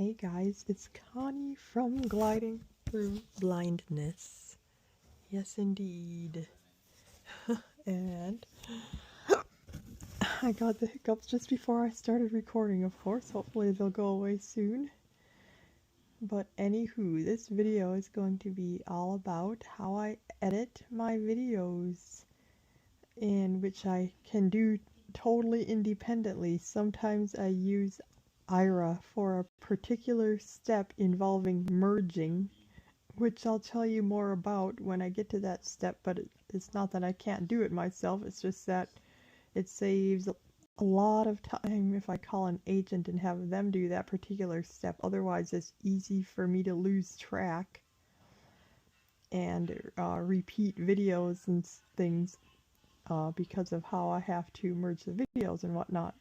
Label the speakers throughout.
Speaker 1: Hey guys, it's Connie from Gliding Through Blindness. Yes, indeed. And I got the hiccups just before I started recording, of course. Hopefully they'll go away soon. But anywho, this video is going to be all about how I edit my videos, in which I can do totally independently. Sometimes I use Ira for a particular step involving merging, which I'll tell you more about when I get to that step, but it's not that I can't do it myself, it's just that it saves a lot of time if I call an agent and have them do that particular step. Otherwise, it's easy for me to lose track and repeat videos and things because of how I have to merge the videos and whatnot.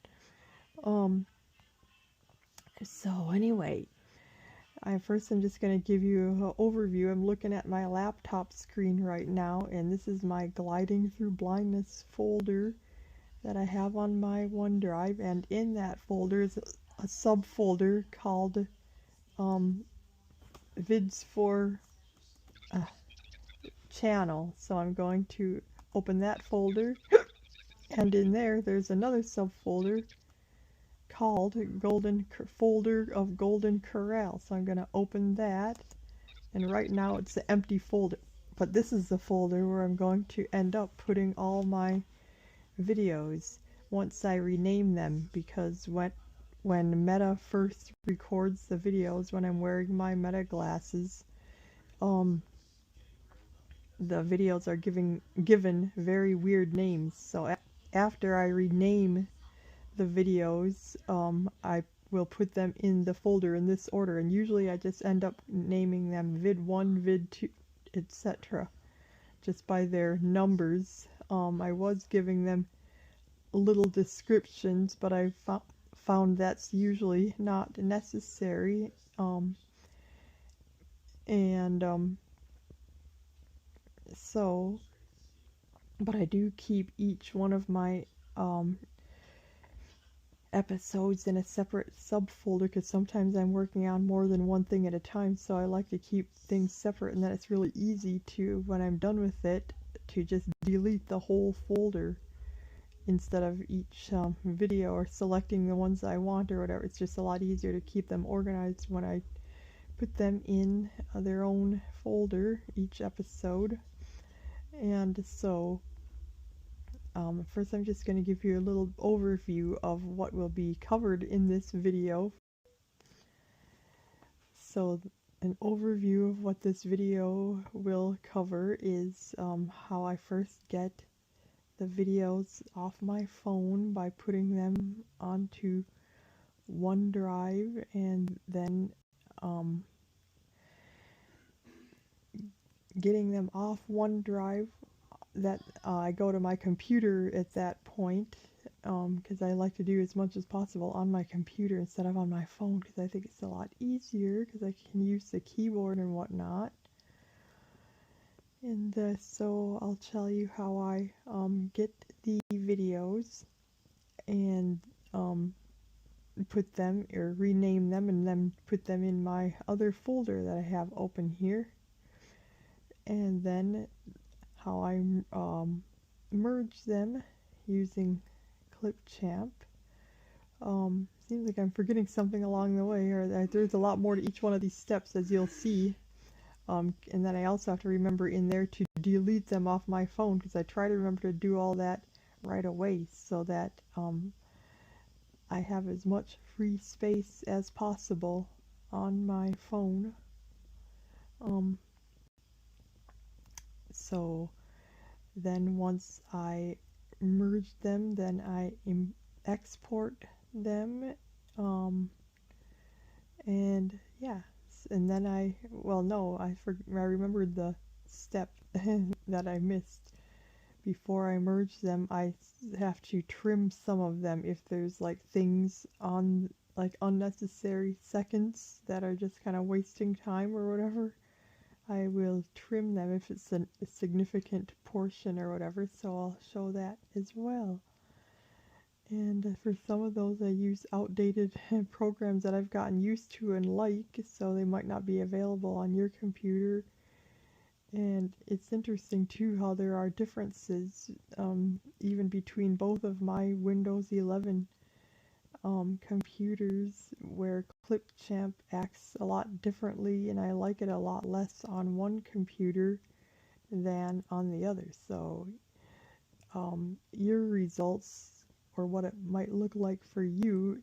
Speaker 1: So anyway, I'm just going to give you an overview. I'm looking at my laptop screen right now, and this is my Gliding Through Blindness folder that I have on my OneDrive, and in that folder is a subfolder called vids for channel. So I'm going to open that folder, and in there's another subfolder called folder of Golden Corral. So I'm going to open that, and right now it's an empty folder, but this is the folder where I'm going to end up putting all my videos once I rename them, because when Meta first records the videos when I'm wearing my Meta glasses, the videos are given very weird names. So after I rename the videos, I will put them in the folder in this order, and usually I just end up naming them vid 1, vid 2, etc. just by their numbers. I was giving them little descriptions, but I found that's usually not necessary. But I do keep each one of my episodes in a separate subfolder, because sometimes I'm working on more than one thing at a time, so I like to keep things separate, and then it's really easy to, when I'm done with it, to just delete the whole folder instead of each video or selecting the ones I want or whatever. It's just a lot easier to keep them organized when I put them in their own folder, each episode. And so first I'm just going to give you a little overview of what will be covered in this video. So an overview of what this video will cover is how I first get the videos off my phone by putting them onto OneDrive, and then getting them off OneDrive, that I go to my computer at that point, because I like to do as much as possible on my computer instead of on my phone, because I think it's a lot easier because I can use the keyboard and whatnot. And so I'll tell you how I get the videos and put them or rename them, and then put them in my other folder that I have open here. And then how I merge them using Clipchamp. Seems like I'm forgetting something along the way, or there's a lot more to each one of these steps, as you'll see. And then I also have to remember in there to delete them off my phone, because I try to remember to do all that right away, so that I have as much free space as possible on my phone. So then once I merge them, then I export them, and yeah, and then I remembered the step that I missed. Before I merge them, I have to trim some of them if there's like things on, like unnecessary seconds that are just kind of wasting time or whatever. I will trim them if it's a significant portion or whatever, so I'll show that as well. And for some of those, I use outdated programs that I've gotten used to and like, so they might not be available on your computer. And it's interesting too how there are differences even between both of my Windows 11 computers, where Clipchamp acts a lot differently, and I like it a lot less on one computer than on the other. So your results, or what it might look like for you,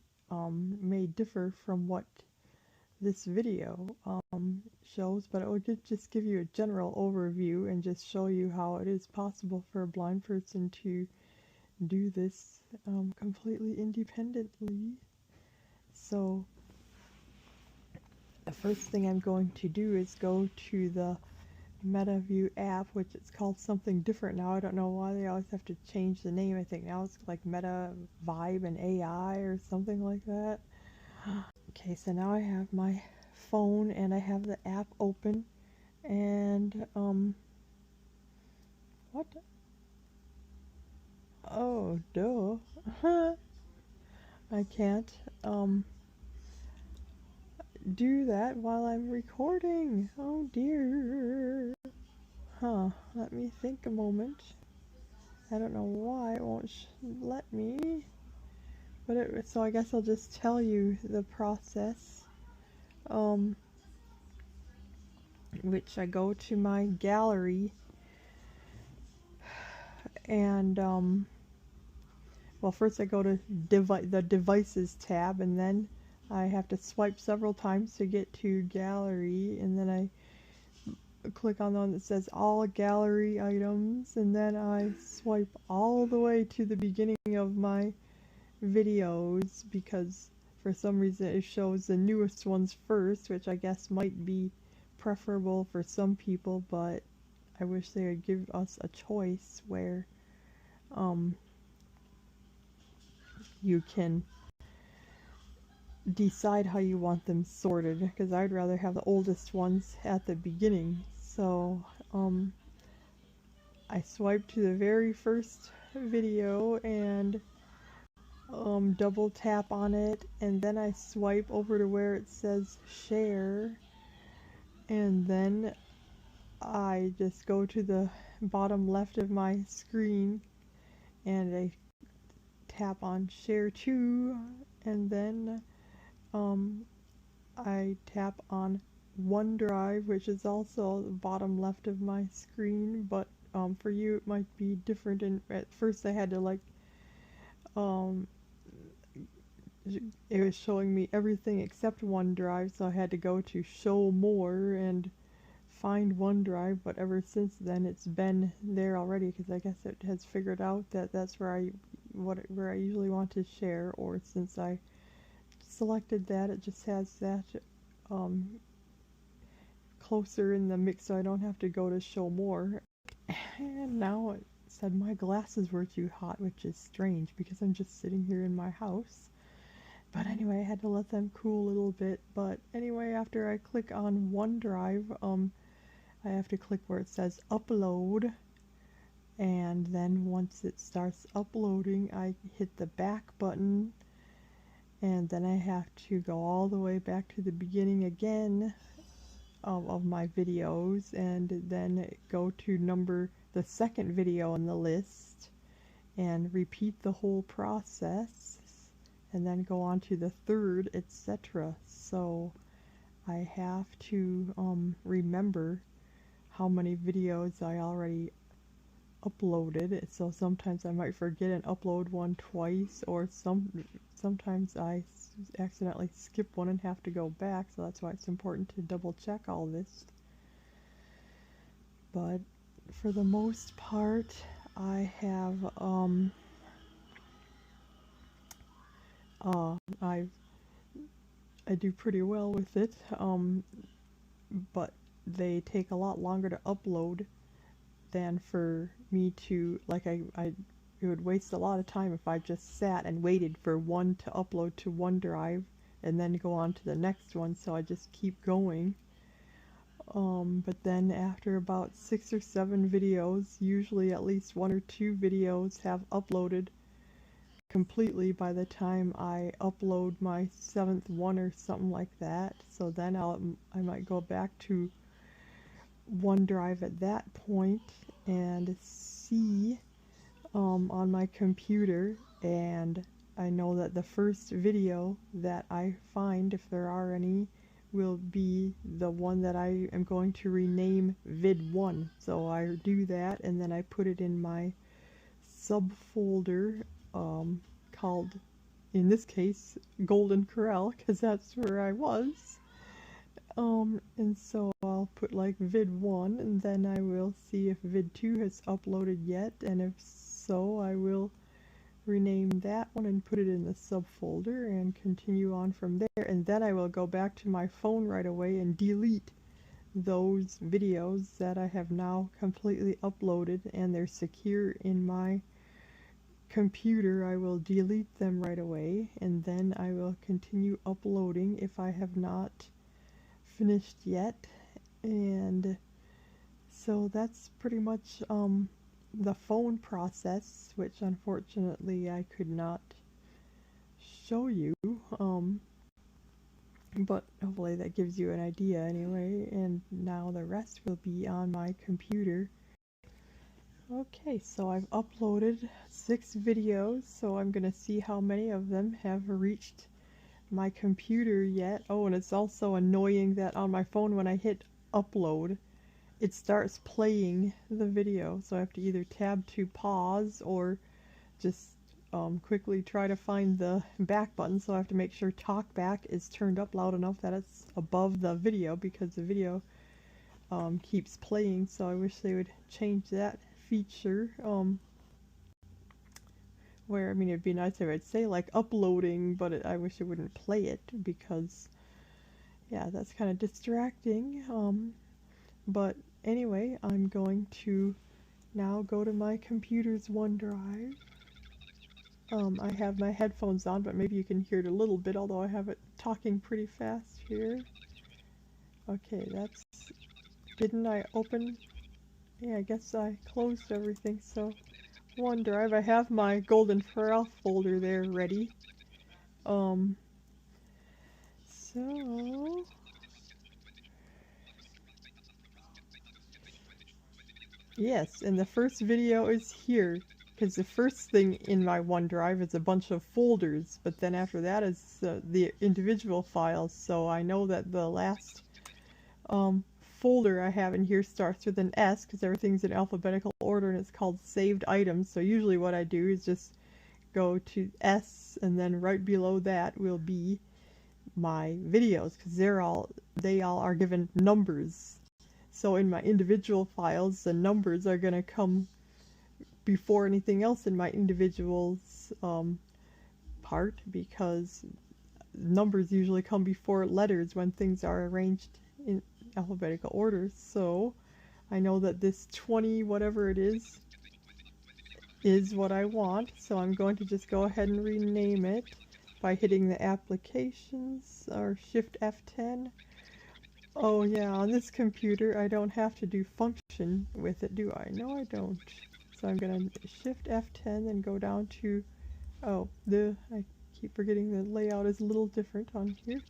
Speaker 1: may differ from what this video shows, but it will just give you a general overview and just show you how it is possible for a blind person to do this completely independently. So the first thing I'm going to do is go to the MetaView app, which it's called something different now. I don't know why they always have to change the name. I think now it's like Meta Vibe and AI or something like that. Okay, so now I have my phone and I have the app open, and what? Oh, duh. I can't do that while I'm recording. Oh dear. Huh, let me think a moment. I don't know why it won't let me. But so I guess I'll just tell you the process. Which I go to my gallery, and well, first I go to the devices tab, and then I have to swipe several times to get to gallery, and then I click on the one that says all gallery items, and then I swipe all the way to the beginning of my videos, because for some reason it shows the newest ones first, which I guess might be preferable for some people, but I wish they would give us a choice where you can decide how you want them sorted, because I'd rather have the oldest ones at the beginning. So I swipe to the very first video and double tap on it, and then I swipe over to where it says share, and then I just go to the bottom left of my screen and I tap on share to, and then I tap on OneDrive, which is also the bottom left of my screen, but for you it might be different. And at first I had to um, it was showing me everything except OneDrive, so I had to go to show more and find OneDrive, but ever since then it's been there already, because I guess it has figured out that that's where I usually want to share, or since I selected that, it just has that closer in the mix, so I don't have to go to show more. And now it said my glasses were too hot, which is strange because I'm just sitting here in my house. But anyway, I had to let them cool a little bit. But anyway, after I click on OneDrive, I have to click where it says upload, and then once it starts uploading, I hit the back button, and then I have to go all the way back to the beginning again of my videos, and then go to the second video on the list and repeat the whole process, and then go on to the third, etc. So I have to remember how many videos I already uploaded, so sometimes I might forget and upload one twice, or sometimes I accidentally skip one and have to go back, so that's why it's important to double check all this. But for the most part, I have I do pretty well with it, but they take a lot longer to upload than for me to, like, it would waste a lot of time if I just sat and waited for one to upload to OneDrive and then go on to the next one, so I just keep going. But then after about 6 or 7 videos, usually at least 1 or 2 videos have uploaded completely by the time I upload my 7th one or something like that. So then I might go back to OneDrive at that point and see on my computer, and I know that the first video that I find, if there are any, will be the one that I am going to rename vid1. So I do that, and then I put it in my subfolder called, in this case, Golden Corral, because that's where I was. And so I'll put like vid1, and then I will see if vid2 has uploaded yet, and if so, I will rename that one and put it in the subfolder and continue on from there. And then I will go back to my phone right away and delete those videos that I have now completely uploaded and they're secure in my computer. I will delete them right away, and then I will continue uploading if I have not finished yet. And so that's pretty much the phone process, which unfortunately I could not show you, but hopefully that gives you an idea anyway. And now the rest will be on my computer. Okay, so I've uploaded 6 videos, so I'm gonna see how many of them have reached my computer yet. Oh, and it's also annoying that on my phone when I hit upload, it starts playing the video, so I have to either tab to pause or just quickly try to find the back button. So I have to make sure talk back is turned up loud enough that it's above the video, because the video keeps playing. So I wish they would change that feature, where, I mean, it'd be nice if I'd say like uploading, but I wish it wouldn't play it, because yeah, that's kind of distracting. But anyway, I'm going to now go to my computer's OneDrive. I have my headphones on, but maybe you can hear it a little bit, although I have it talking pretty fast here. Okay, that's... Didn't I open... Yeah, I guess I closed everything, so... OneDrive, I have my Golden Corral folder there ready. So... Yes, and the first video is here, because the first thing in my OneDrive is a bunch of folders, but then after that is the individual files. So I know that the last folder I have in here starts with an S, because everything's in alphabetical order, and it's called saved items. So usually what I do is just go to S, and then right below that will be my videos, because they all are given numbers. So in my individual files, the numbers are going to come before anything else in my individuals part, because numbers usually come before letters when things are arranged in alphabetical order. So I know that this 20 whatever it is what I want, so I'm going to just go ahead and rename it by hitting the applications or Shift F10. Oh yeah, on this computer I don't have to do function with it, do I? No, I don't. So I'm gonna Shift F10 and go down to, oh, I keep forgetting the layout is a little different on here.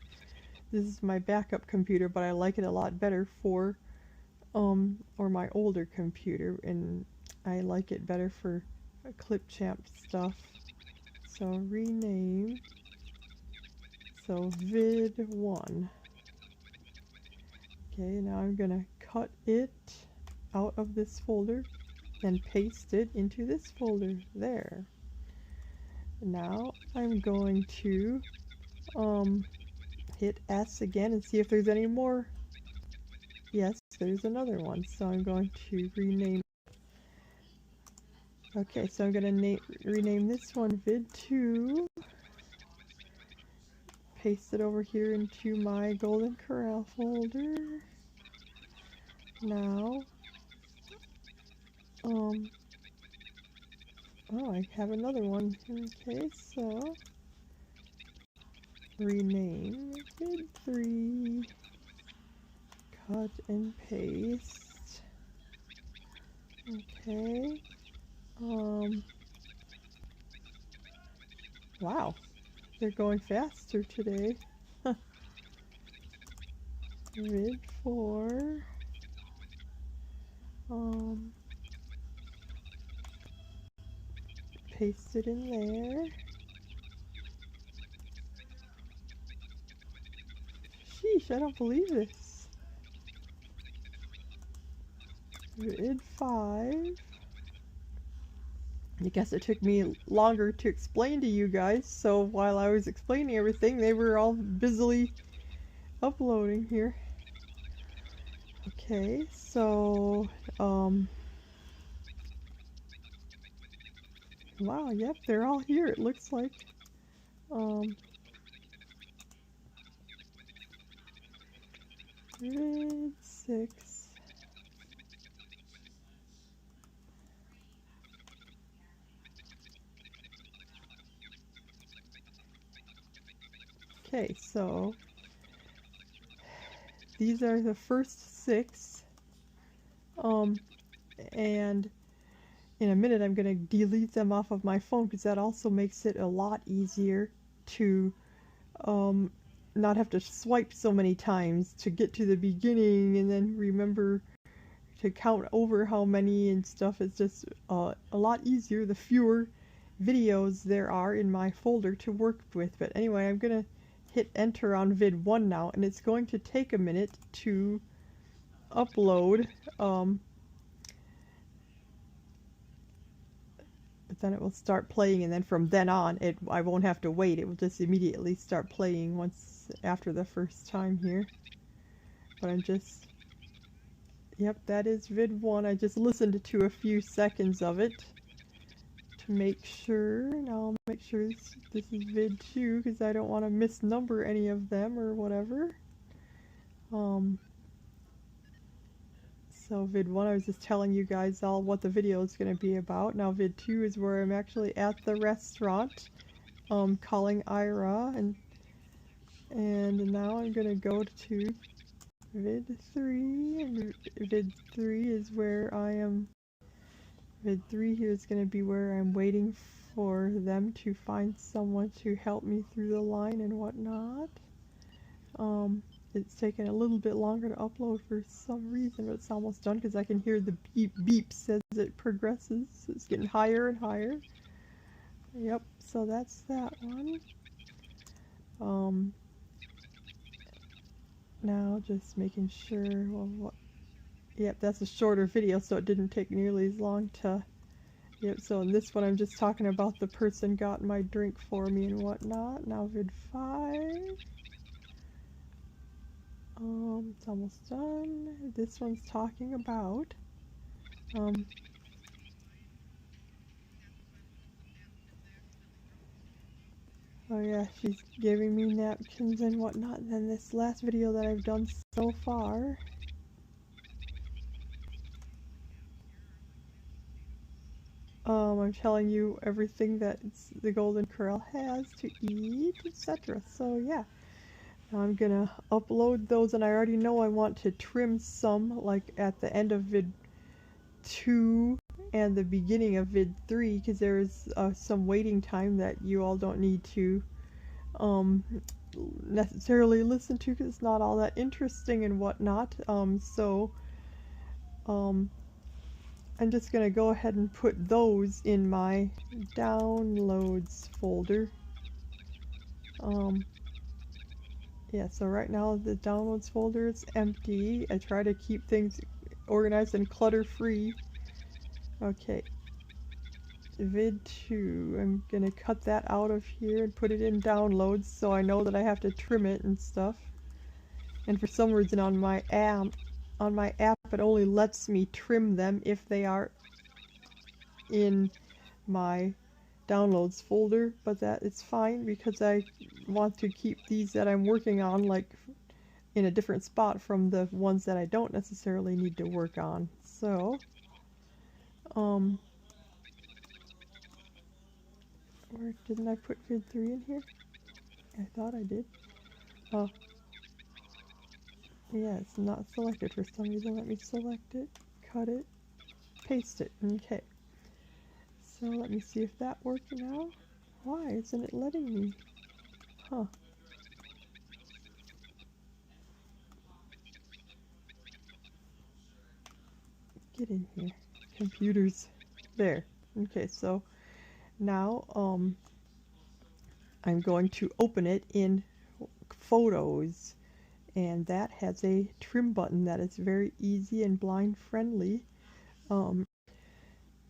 Speaker 1: This is my backup computer, but I like it a lot better for, or my older computer, and I like it better for Clipchamp stuff. So rename, so vid1. Okay, now I'm gonna cut it out of this folder and paste it into this folder. There. Now I'm going to hit S again and see if there's any more. Yes, there's another one. So I'm going to rename. Okay, so I'm gonna rename this one vid2. Paste it over here into my Golden Corral folder. Now, oh, I have another one. Okay, so rename vid3. Cut and paste. Okay. Wow, they're going faster today. Vid 4. Paste it in there. Sheesh, I don't believe this. Vid 5. I guess it took me longer to explain to you guys, so while I was explaining everything, they were all busily uploading here. Okay, so, wow, yep, they're all here, it looks like. Vid 6. Okay, so these are the first 6. And in a minute I'm going to delete them off of my phone because that also makes it a lot easier to not have to swipe so many times to get to the beginning and then remember to count over how many and stuff. It's just a lot easier the fewer videos there are in my folder to work with. But anyway, I'm gonna hit enter on vid 1 now, and it's going to take a minute to upload, but then it will start playing, and then from then on I won't have to wait. It will just immediately start playing once after the first time here. But I'm just, yep, that is vid 1. I just listened to a few seconds of it to make sure. Now I'll make sure this is vid 2 because I don't want to misnumber any of them or whatever. So vid 1, I was just telling you guys all what the video is going to be about. Now vid 2 is where I'm actually at the restaurant, calling Ira, and now I'm going to go to vid 3, and vid 3 is where I am. Vid 3 here is going to be where I'm waiting for them to find someone to help me through the line and whatnot. It's taken a little bit longer to upload for some reason, but it's almost done because I can hear the beeps as it progresses. It's getting higher and higher. Yep, so that's that one. Now just making sure, well, yep, that's a shorter video, so it didn't take nearly as long to, yep, so in this one I'm just talking about the person got my drink for me and whatnot. Now vid 5. It's almost done. This one's talking about, oh yeah, she's giving me napkins and whatnot. And then this last video that I've done so far, I'm telling you everything that the Golden Corral has to eat, etc. So yeah, now I'm gonna upload those, and I already know I want to trim some, like at the end of vid 2 and the beginning of vid 3, because there's some waiting time that you all don't need to necessarily listen to because it's not all that interesting and whatnot. I'm just gonna go ahead and put those in my downloads folder. Yeah, so right now the downloads folder is empty. I try to keep things organized and clutter free. Okay, vid 2, I'm gonna cut that out of here and put it in downloads so I know that I have to trim it and stuff. And for some reason on my app it only lets me trim them if they are in my downloads folder, but that it's fine because I want to keep these that I'm working on like in a different spot from the ones that I don't necessarily need to work on. So or didn't I put vid 3 in here? I thought I did. Oh yeah, it's not selected for some reason. Let me select it, cut it, paste it. Okay, so let me see if that worked now. Why isn't it letting me? Huh. Get in here. Computers. There. Okay, so now I'm going to open it in Photos, and that has a trim button that is very easy and blind friendly.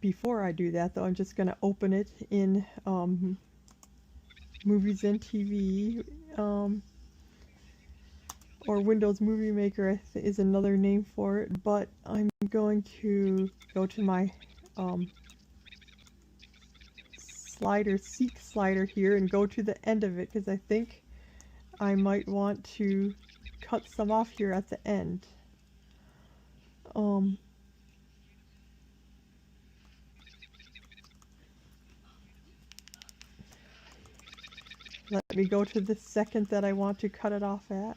Speaker 1: Before I do that though, I'm just going to open it in Movies and TV, or Windows Movie Maker is another name for it, but I'm going to go to my seek slider here and go to the end of it, because I think I might want to cut some off here at the end. Let me go to the second that I want to cut it off at.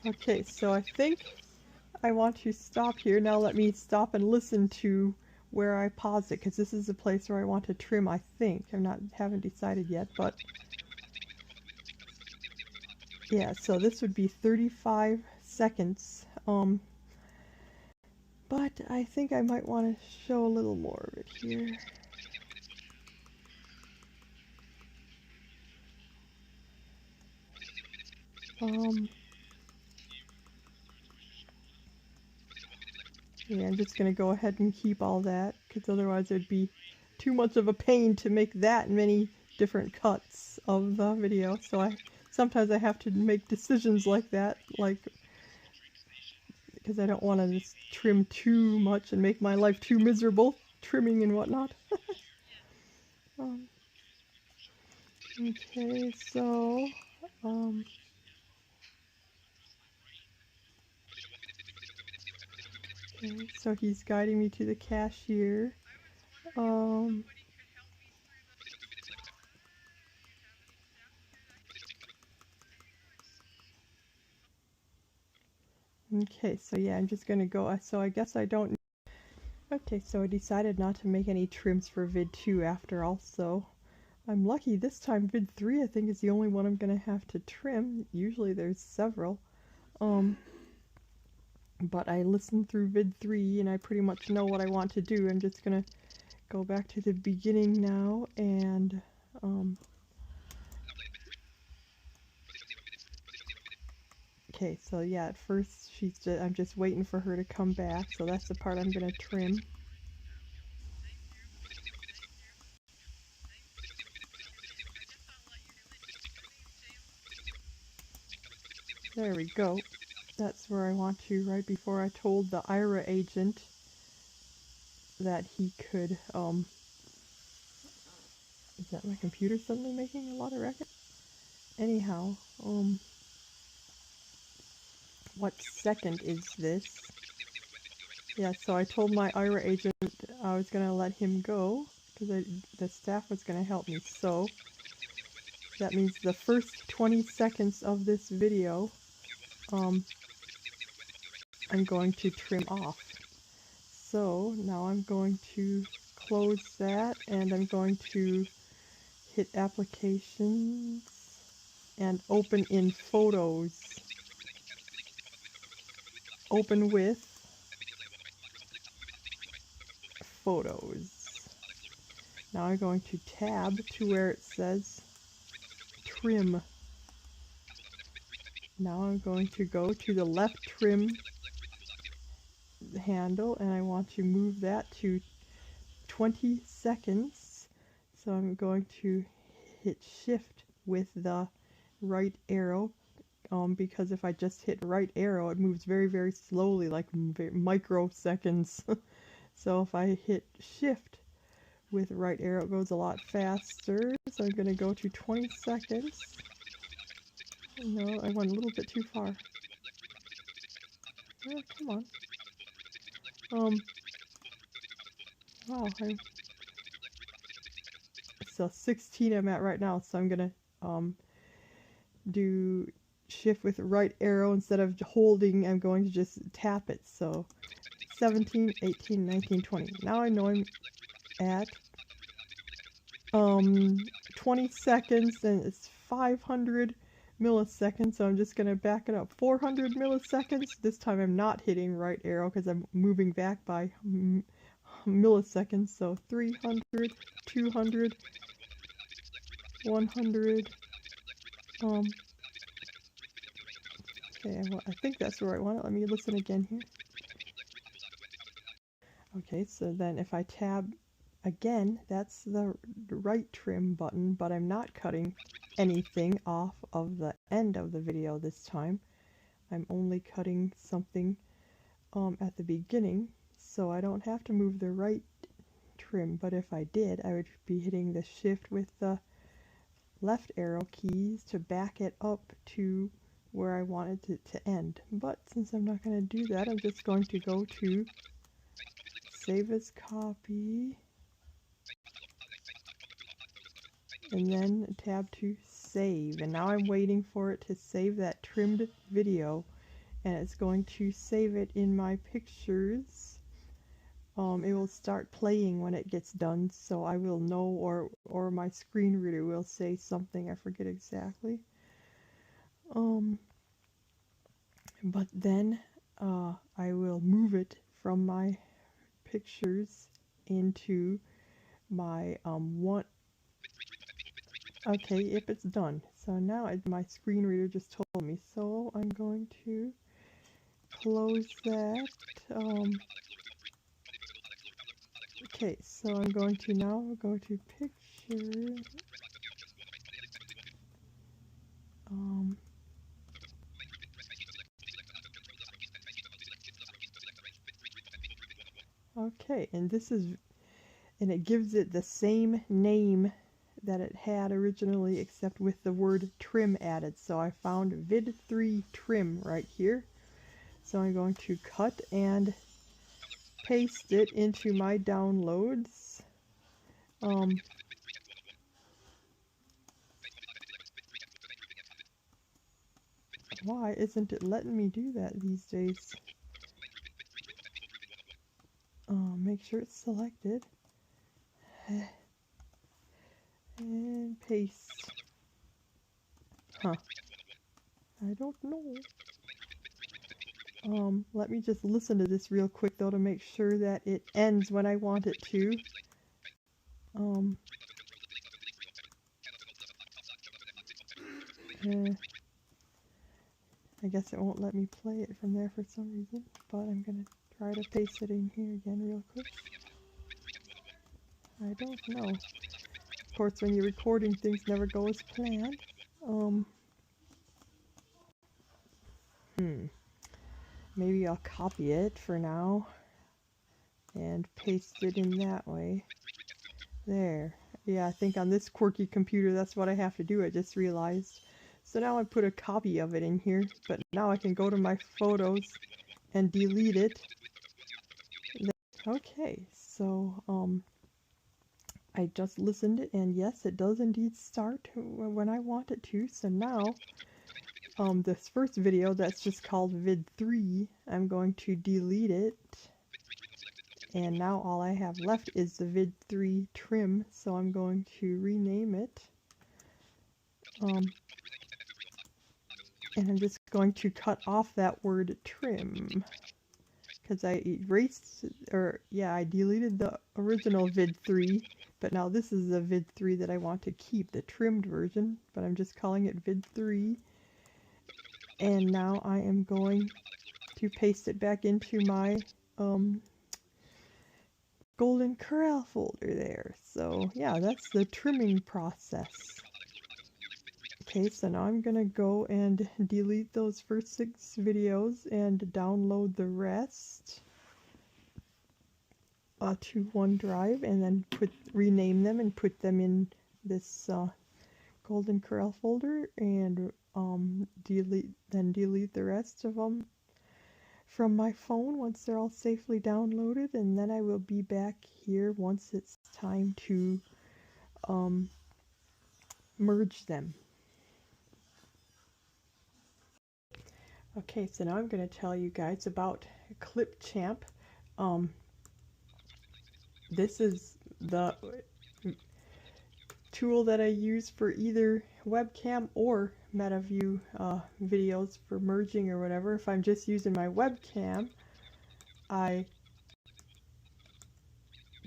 Speaker 1: Okay, so I think I want to stop here. Now let me stop and listen to where I pause it, because this is the place where I want to trim, I think. Haven't decided yet, but yeah, so this would be 35 seconds. But I think I might want to show a little more of it here. Yeah, I'm just gonna go ahead and keep all that, because otherwise it'd be too much of a pain to make that many different cuts of the video. So sometimes I have to make decisions like that, because I don't want to just trim too much and make my life too miserable trimming and whatnot. Okay, so okay, so he's guiding me to the cashier. Okay, so yeah, I'm just gonna go. So I guess I don't. Okay, so I decided not to make any trims for vid 2 after all, so I'm lucky this time. Vid 3 I think is the only one I'm gonna have to trim. Usually there's several. But I listened through vid 3 and I pretty much know what I want to do. I'm just gonna go back to the beginning now and okay, so yeah, at first I'm just waiting for her to come back, so that's the part I'm gonna trim. There we go. That's where I want to, right before I told the IRA agent that he could, is that my computer suddenly making a lot of racket? Anyhow, what second is this? Yeah, so I told my IRA agent I was gonna let him go, because the staff was gonna help me, so that means the first 20 seconds of this video, I'm going to trim off. So now I'm going to close that, and I'm going to hit applications and open in Photos. Open with Photos. Now I'm going to tab to where it says Trim. Now I'm going to go to the left trim handle, and I want to move that to 20 seconds. So I'm going to hit shift with the right arrow, because if I just hit right arrow it moves very, very slowly, like microseconds. So if I hit shift with right arrow it goes a lot faster. So I'm going to go to 20 seconds. No, I went a little bit too far. Oh, come on. Wow, so 16 I'm at right now, so I'm gonna do shift with right arrow instead of holding. I'm going to just tap it. So 17, 18, 19, 20. Now I know I'm at 20 seconds and it's 500 milliseconds, so I'm just going to back it up 400 milliseconds. This time I'm not hitting right arrow because I'm moving back by milliseconds. So 300, 200, 100. Okay, well, I think that's where I want it. Let me listen again here. Okay, so then if I tab again, that's the right trim button, but I'm not cutting anything off of the end of the video this time. I'm only cutting something at the beginning, so I don't have to move the right trim, but if I did, I would be hitting the shift with the left arrow keys to back it up to where I wanted it to end. But since I'm not going to do that, I'm just going to go to save as copy, and then tab to save. And now I'm waiting for it to save that trimmed video, and it's going to save it in my pictures. It will start playing when it gets done, so I will know, or my screen reader will say something, I forget exactly. But then I will move it from my pictures into my one. Okay, if it's done. So now my screen reader just told me, so I'm going to close that. Okay, so I'm going to now go to picture. Okay, and it gives it the same name that it had originally, except with the word trim added. So I found vid3 trim right here. So I'm going to cut and paste it into my downloads. Why isn't it letting me do that these days? Make sure it's selected. And paste. Huh. I don't know. Let me just listen to this real quick though to make sure that it ends when I want it to. I guess it won't let me play it from there for some reason, but I'm gonna try to paste it in here again real quick. I don't know. Of course, when you're recording, things never go as planned. Maybe I'll copy it for now and paste it in that way. There. Yeah, I think on this quirky computer that's what I have to do, I just realized. So now I put a copy of it in here, but now I can go to my photos and delete it. Okay, so I just listened, and yes, it does indeed start when I want it to. So now this first video that's just called vid3, I'm going to delete it, and now all I have left is the vid3 trim, so I'm going to rename it, and I'm just going to cut off that word trim, because I erased, I deleted the original vid3, but now this is the vid3 that I want to keep, the trimmed version, but I'm just calling it vid3. And now I am going to paste it back into my Golden Corral folder there. So yeah, that's the trimming process. Okay, so now I'm gonna go and delete those first 6 videos and download the rest to OneDrive, and then rename them and put them in this Golden Corral folder, and delete the rest of them from my phone once they're all safely downloaded, and then I will be back here once it's time to merge them. Okay, so now I'm going to tell you guys about Clipchamp. This is the tool that I use for either webcam or MetaView videos for merging or whatever. If I'm just using my webcam, I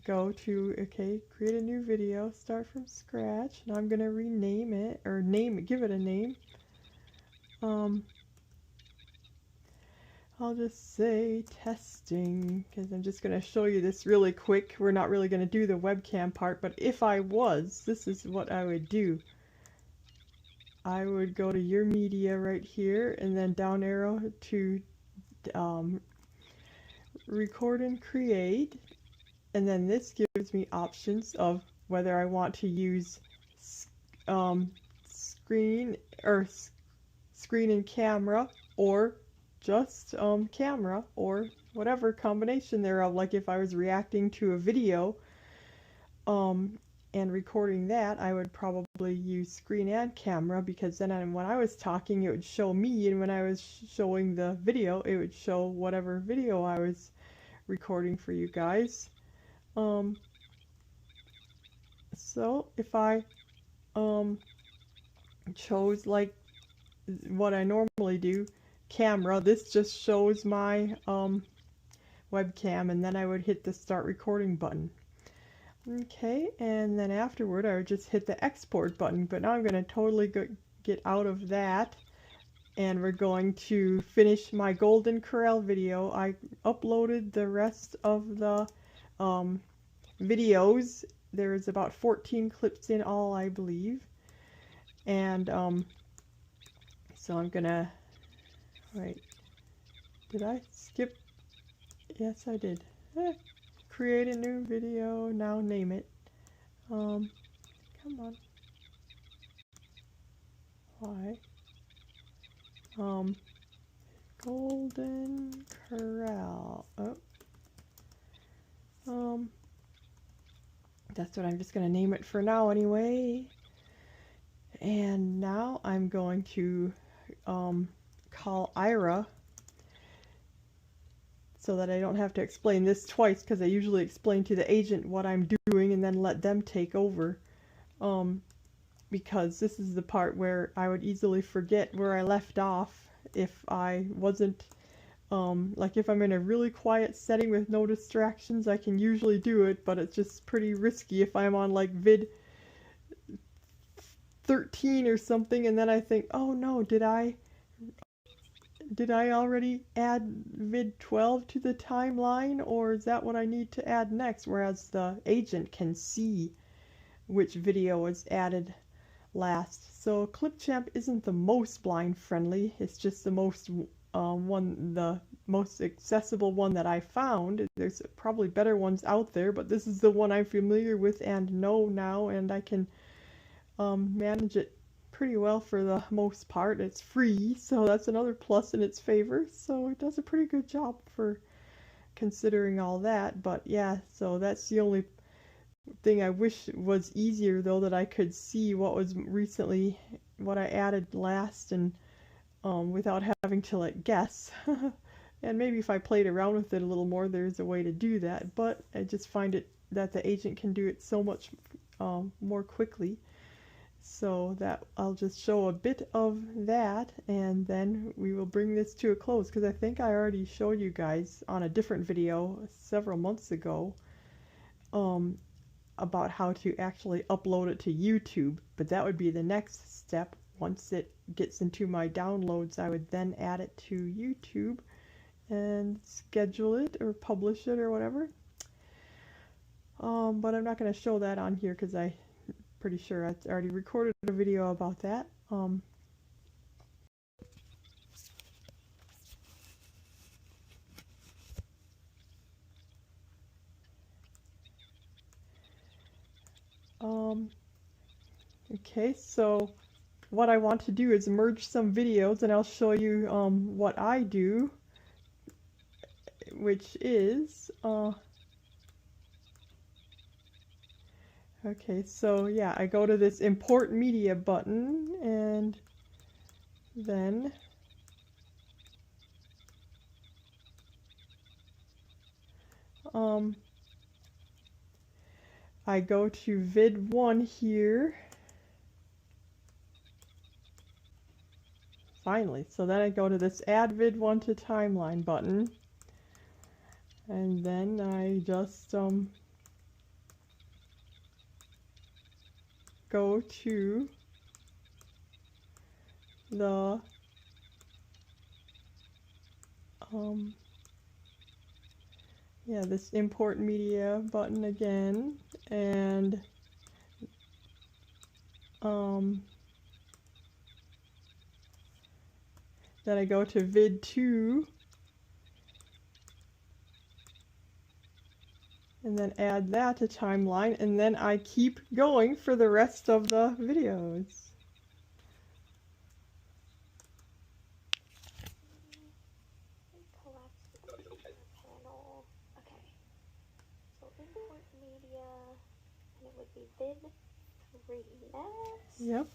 Speaker 1: go to, okay, create a new video, start from scratch, and I'm going to rename it, or give it a name. I'll just say testing, because I'm just going to show you this really quick. We're not really going to do the webcam part, but if I was, this is what I would do. I would go to your media right here, and then down arrow to record and create, and then this gives me options of whether I want to use screen and camera, or just camera, or whatever combination thereof. Like if I was reacting to a video and recording that, I would probably use screen and camera, because then when I was talking it would show me, and when I was showing the video it would show whatever video I was recording for you guys. So if I chose like what I normally do, camera, this just shows my webcam, and then I would hit the start recording button. Okay, and then afterward I would just hit the export button, but now I'm going to totally get out of that, and we're going to finish my Golden Corral video. I uploaded the rest of the videos. There's about 14 clips in all, I believe, and so I'm gonna, wait, did I skip? Yes, I did. Create a new video, now name it. Come on. Why? Golden Corral. Oh. That's what I'm just gonna name it for now anyway. And now I'm going to call Ira, so that I don't have to explain this twice, because I usually explain to the agent what I'm doing and then let them take over, because this is the part where I would easily forget where I left off if I wasn't, like if I'm in a really quiet setting with no distractions, I can usually do it, but it's just pretty risky if I'm on like vid 13 or something, and then I think, oh no, did I already add vid 12 to the timeline, or is that what I need to add next? Whereas the agent can see which video was added last. So Clipchamp isn't the most blind friendly, it's just the most the most accessible one that I found. There's probably better ones out there, but this is the one I'm familiar with and know now, and I can manage it pretty well for the most part. It's free, so that's another plus in its favor, so it does a pretty good job for considering all that. But yeah, so that's the only thing I wish was easier, though, that I could see what was recently, what I added last, and without having to like guess. And maybe if I played around with it a little more, there's a way to do that, but I just find it that the agent can do it so much more quickly. So that I'll just show a bit of that, and then we will bring this to a close, because I think I already showed you guys on a different video several months ago about how to actually upload it to YouTube, but that would be the next step. Once it gets into my downloads, I would then add it to YouTube and schedule it or publish it or whatever. But I'm not going to show that on here because I'm pretty sure I already recorded a video about that. Okay, so what I want to do is merge some videos, and I'll show you what I do which is, okay, so yeah, I go to this import media button, and then I go to vid 1 here. Finally, so then I go to this add vid 1 to timeline button, and then I just go to the yeah, this import media button again, and then I go to vid 2 and then add that to timeline, and then I keep going for the rest of the videos.
Speaker 2: Panel. Okay. So import media, and it would be vid 3 next.
Speaker 1: Yep.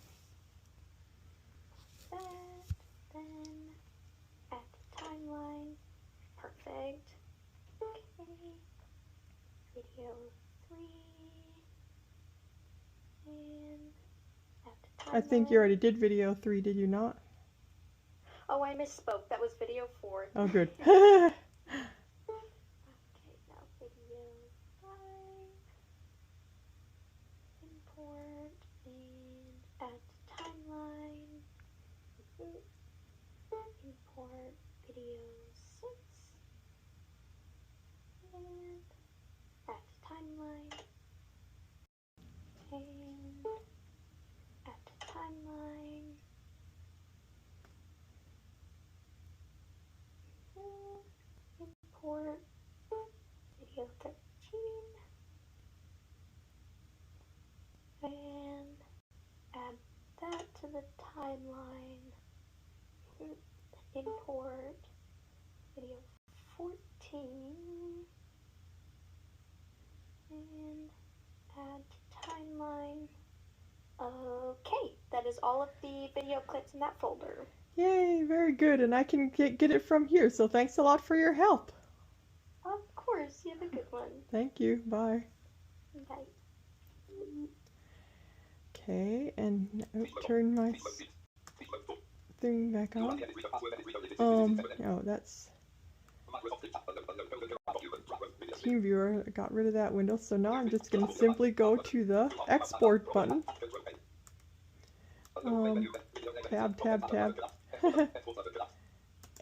Speaker 2: That, then add to timeline. Perfect. Okay. Video 3. And add to timeline.
Speaker 1: I think you already did video 3, did you not?
Speaker 2: Oh, I misspoke. That was video 4.
Speaker 1: Oh, good.
Speaker 2: Okay, now video 5. Import and add to timeline. Import video 6. And add to timeline. And add to timeline. Import video 13 and add that to the timeline. Import video 14 and add to timeline. Okay, that is all of the video clips in that folder.
Speaker 1: Yay, very good, and I can get it from here, so thanks a lot for your help.
Speaker 2: Of course, you have a good one.
Speaker 1: Thank you, bye.
Speaker 2: Bye.
Speaker 1: Okay, and turn my thing back on. Oh, that's TeamViewer. I got rid of that window, so now I'm just going to simply go to the export button. Tab, tab, tab.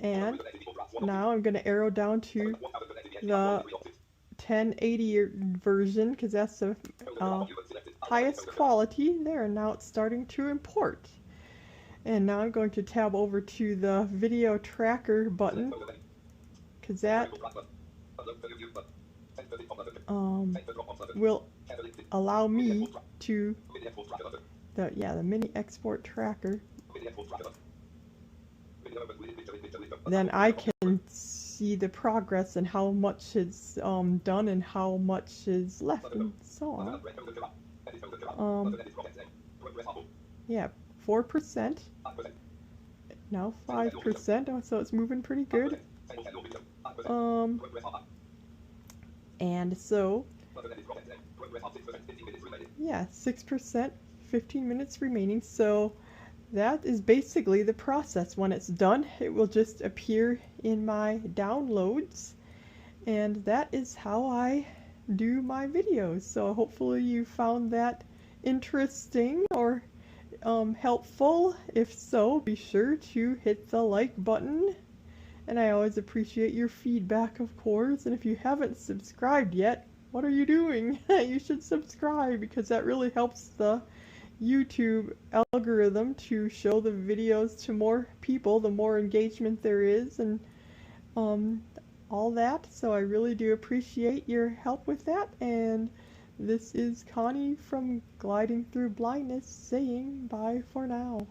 Speaker 1: And now I'm going to arrow down to the 1080 version, because that's the highest quality there, and now it's starting to import. And now I'm going to tab over to the video tracker button, because that will allow me to the mini export tracker. Then I can see the progress and how much is done and how much is left and so on. Yeah, 4%. Now 5%. Oh, so it's moving pretty good. And so yeah, 6%, 15 minutes remaining. So that is basically the process. When it's done, it will just appear in my downloads, and that is how I do my videos. So hopefully you found that interesting or helpful. If so, be sure to hit the like button, and I always appreciate your feedback, of course. And if you haven't subscribed yet, what are you doing? You should subscribe, because that really helps the YouTube algorithm to show the videos to more people, the more engagement there is, and all that. So I really do appreciate your help with that. And this is Connie from Gliding Through Blindness saying bye for now.